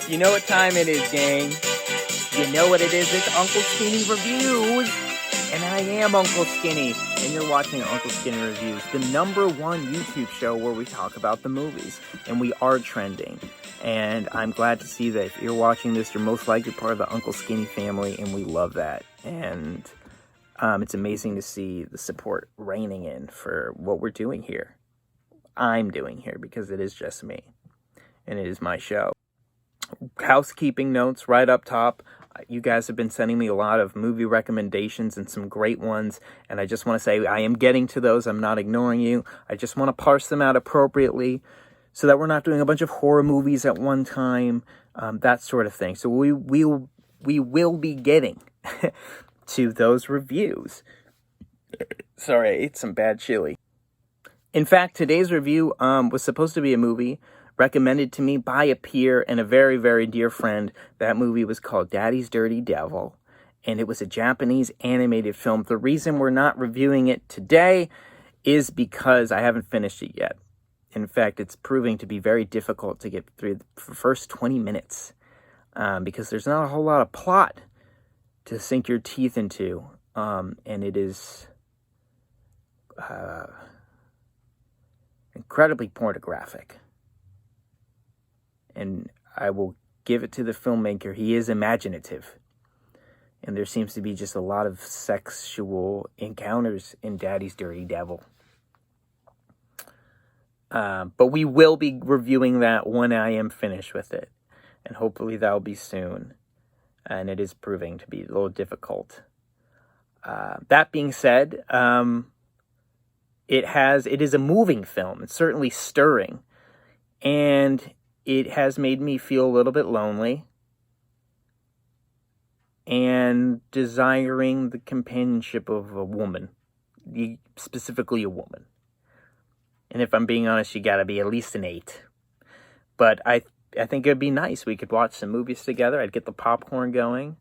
You know what time it is, gang. You know what it is. It's Uncle Skinny Reviews. And I am Uncle Skinny. And you're watching Uncle Skinny Reviews, the #1 YouTube show where we talk about the movies. And we are trending. And I'm glad to see that if you're watching this, you're most likely part of the Uncle Skinny family. And we love that. And it's amazing to see the support raining in for what we're doing here. I'm doing here because it is just me. And it is my show. Housekeeping notes right up top. You guys have been sending me a lot of movie recommendations and some great ones, and I just want to say I am getting to those. I'm not ignoring you. I just want to parse them out appropriately so that we're not doing a bunch of horror movies at one time, that sort of thing. So we will be getting to those reviews. Sorry, I ate some bad chili. In fact, today's review was supposed to be a movie recommended to me by a peer and a very, very dear friend. That movie was called Daddy's Dirty Devil, and it was a Japanese animated film. The reason we're not reviewing it today is because I haven't finished it yet. In fact, it's proving to be very difficult to get through the first 20 minutes because there's not a whole lot of plot to sink your teeth into, and it is incredibly pornographic. And I will give it to the filmmaker. He is imaginative. And there seems to be just a lot of sexual encounters in Daddy's Dirty Devil. But we will be reviewing that when I am finished with it. And hopefully that'll be soon. And it is proving to be a little difficult. That being said, it is a moving film. It's certainly stirring. And it has made me feel a little bit lonely and desiring the companionship of a woman, specifically a woman. And if I'm being honest, you got to be at least an 8. But I think it'd be nice. We could watch some movies together. I'd get the popcorn going,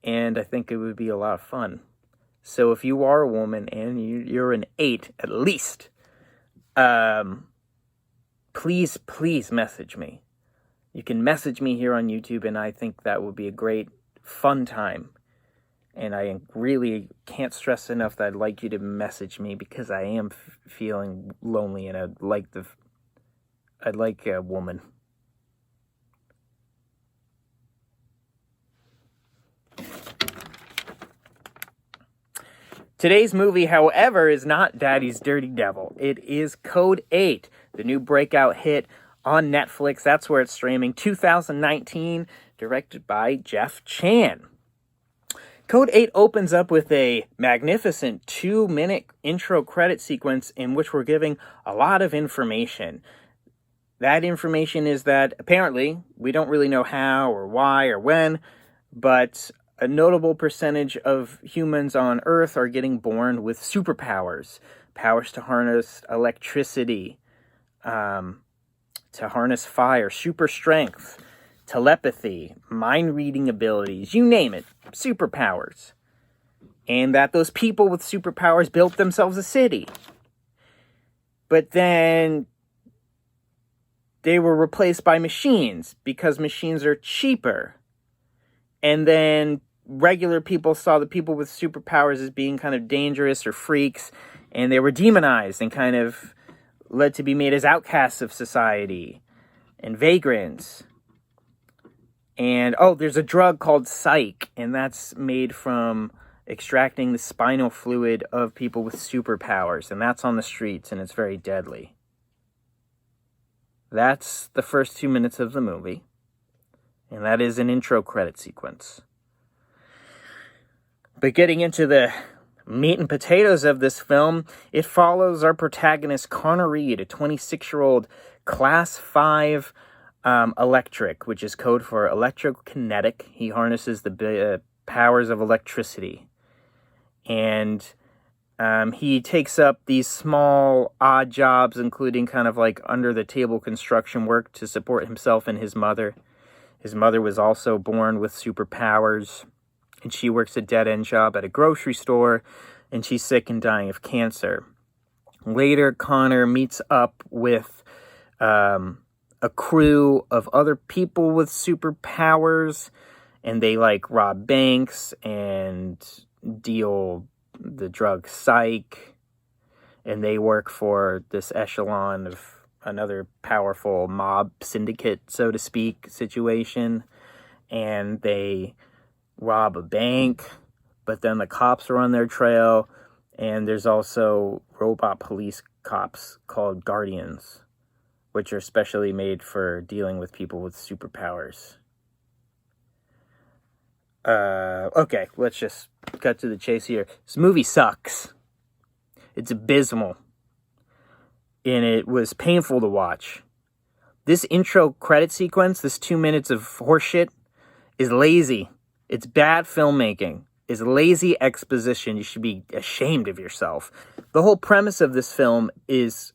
and I think it would be a lot of fun. So if you are a woman and you're an 8 at least, please message me. You can message me here on YouTube, and I think that would be a great, fun time. And I really can't stress enough that I'd like you to message me because I am feeling lonely, and I'd like a woman. Today's movie, however, is not Daddy's Dirty Devil. It is Code 8, the new breakout hit on Netflix. That's where it's streaming. 2019, directed by Jeff Chan. Code 8 opens up with a magnificent 2-minute intro credit sequence in which we're giving a lot of information. That information is that apparently, we don't really know how or why or when, but a notable percentage of humans on Earth are getting born with superpowers. Powers to harness electricity, to harness fire, super strength, telepathy, mind-reading abilities, you name it, superpowers. And that those people with superpowers built themselves a city. But then they were replaced by machines because machines are cheaper. And then regular people saw the people with superpowers as being kind of dangerous or freaks, and they were demonized and kind of led to be made as outcasts of society and vagrants. And, there's a drug called Psych, and that's made from extracting the spinal fluid of people with superpowers, and that's on the streets, and it's very deadly. That's the first 2 minutes of the movie. And that is an intro credit sequence. But getting into the meat and potatoes of this film, it follows our protagonist, Connor Reed, a 26-year-old Class 5 electric, which is code for electrokinetic. He harnesses the powers of electricity. And he takes up these small, odd jobs, including kind of like under-the-table construction work to support himself and his mother. His mother was also born with superpowers, and she works a dead-end job at a grocery store, and she's sick and dying of cancer. Later, Connor meets up with a crew of other people with superpowers, and they like rob banks and deal the drug psych, and they work for this echelon of another powerful mob syndicate, so to speak, situation, and they rob a bank, but then the cops are on their trail, and there's also robot police cops called Guardians, which are specially made for dealing with people with superpowers. Okay, let's just cut to the chase here. This movie sucks. It's abysmal. And it was painful to watch. This intro credit sequence, this 2 minutes of horseshit, is lazy. It's bad filmmaking. It's lazy exposition. You should be ashamed of yourself. The whole premise of this film is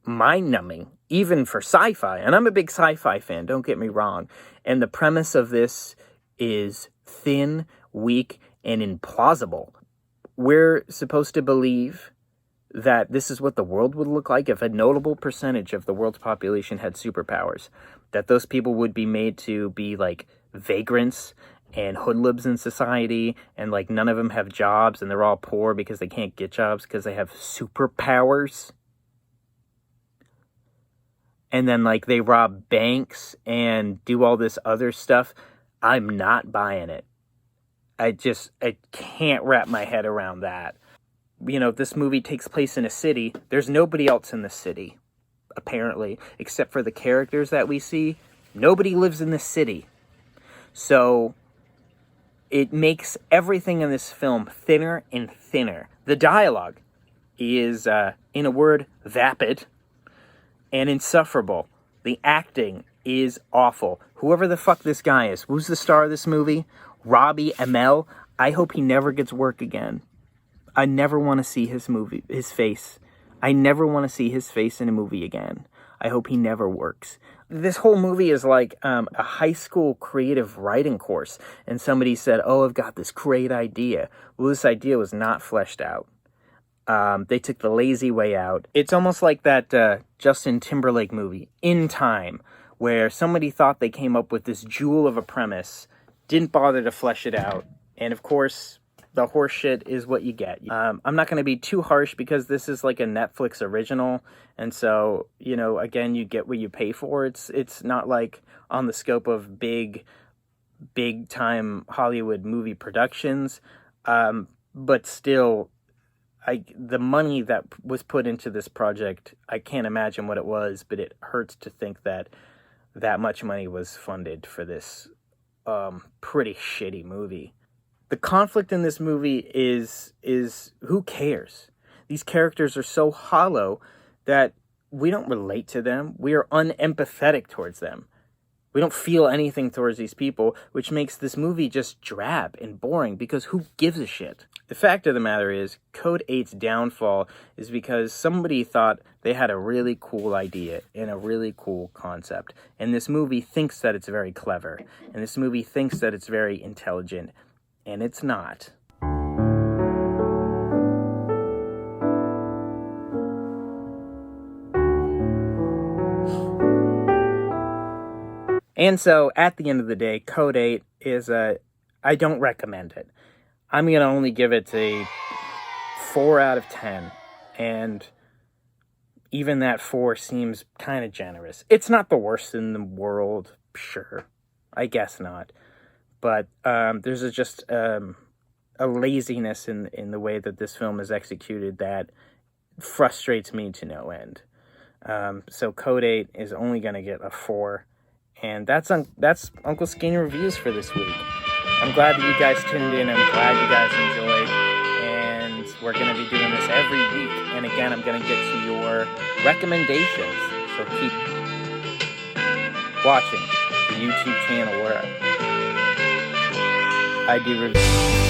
mind-numbing, even for sci-fi. And I'm a big sci-fi fan, don't get me wrong. And the premise of this is thin, weak, and implausible. We're supposed to believe that this is what the world would look like if a notable percentage of the world's population had superpowers. That those people would be made to be like vagrants and hoodlums in society, and like none of them have jobs, and they're all poor because they can't get jobs because they have superpowers. And then like they rob banks and do all this other stuff. I'm not buying it. I can't wrap my head around that. You know, this movie takes place in a city. There's nobody else in the city, apparently, except for the characters that we see. Nobody lives in the city. So it makes everything in this film thinner and thinner. The dialogue is, in a word, vapid and insufferable. The acting is awful. Whoever the fuck this guy is, who's the star of this movie? Robbie Amell. I hope he never gets work again. I never want to see his face. I never want to see his face in a movie again. I hope he never works. This whole movie is like a high school creative writing course. And somebody said, oh, I've got this great idea. Well, this idea was not fleshed out. They took the lazy way out. It's almost like that Justin Timberlake movie, In Time, where somebody thought they came up with this jewel of a premise, didn't bother to flesh it out. And of course, the horse shit is what you get. I'm not going to be too harsh because this is like a Netflix original. And so, you know, again, you get what you pay for. It's not like on the scope of big time Hollywood movie productions. But still, the money that was put into this project, I can't imagine what it was, but it hurts to think that much money was funded for this pretty shitty movie. The conflict in this movie is who cares? These characters are so hollow that we don't relate to them. We are unempathetic towards them. We don't feel anything towards these people, which makes this movie just drab and boring because who gives a shit? The fact of the matter is, Code 8's downfall is because somebody thought they had a really cool idea and a really cool concept. And this movie thinks that it's very clever. And this movie thinks that it's very intelligent. And it's not. And so, at the end of the day, Code 8 is I don't recommend it. I'm going to only give it a 4 out of 10. And even that 4 seems kind of generous. It's not the worst in the world, sure. I guess not. But there's just a laziness in the way that this film is executed that frustrates me to no end. So Code 8 is only going to get a 4. And that's Uncle Skinny Reviews for this week. I'm glad that you guys tuned in. I'm glad you guys enjoyed. And we're going to be doing this every week. And again, I'm going to get to your recommendations. So keep watching the YouTube channel where I do reviews.